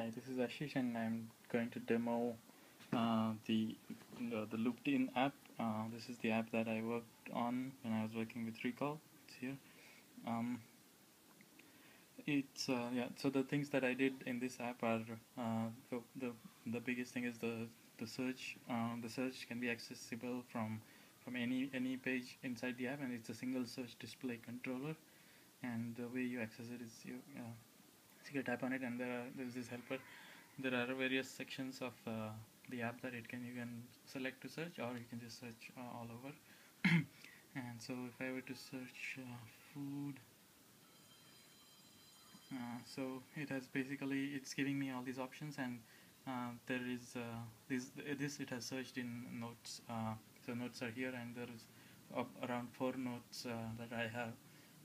Hi, this is Ashish, and I'm going to demo the LoopedIn app. This is the app that I worked on when I was working with Recall. It's here. Um, it's yeah. So the things that I did in this app are the biggest thing is the search. The search can be accessible from any page inside the app, and it's a single search display controller. And the way you access it is you tap on it, and there's this helper. There are various sections of the app that you can select to search, or you can just search all over. And so if I were to search food, so it has basically, it's giving me all these options, and there is this it has searched in notes. So notes are here, and there is around 4 notes that I have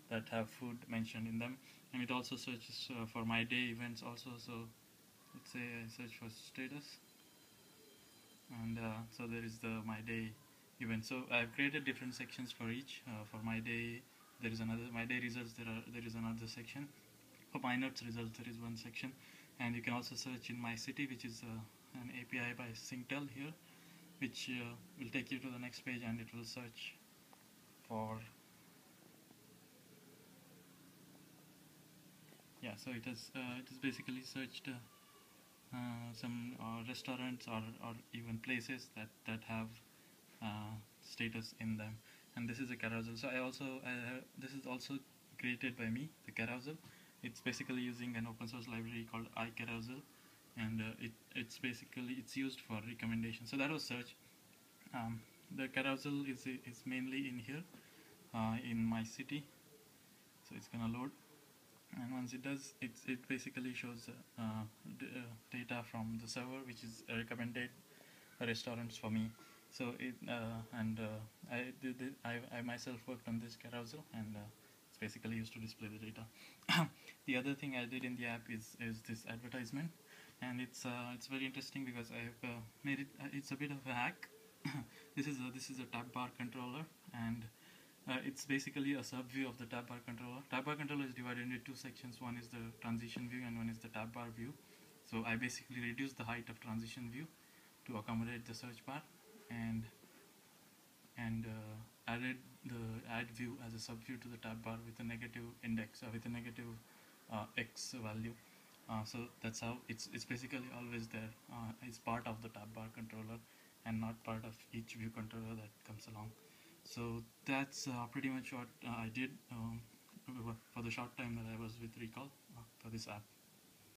that have food mentioned in them, and it also searches for my day events also. So let's say I search for status, and so there is the my day event. So I've created different sections for each. For my day, there is another my day results. There is another section. For my notes results, there is one section, and you can also search in my city, which is an API by Singtel here, which will take you to the next page, and it will search for So it has basically searched some restaurants or even places that have status in them, and this is a carousel. So this is also created by me, the carousel. It's basically using an open source library called iCarousel, and it's used for recommendation. So that was search. The carousel is mainly in here in my city, so it's gonna load. And once it does, it basically shows data from the server, which is recommended restaurants for me. So I myself worked on this carousel, and it's basically used to display the data. The other thing I did in the app is this advertisement, and it's very interesting because I've made it. It's a bit of a hack. This is a tab bar controller, and it's basically a sub-view of the tab bar controller. Tab bar controller is divided into two sections. One is the transition view, and one is the tab bar view. So I basically reduced the height of transition view to accommodate the search bar, and added the add view as a sub-view to the tab bar with a negative index, with a negative x value. So that's how it's basically always there. It's part of the tab bar controller and not part of each view controller that comes along. So that's pretty much what I did for the short time that I was with Recall for this app.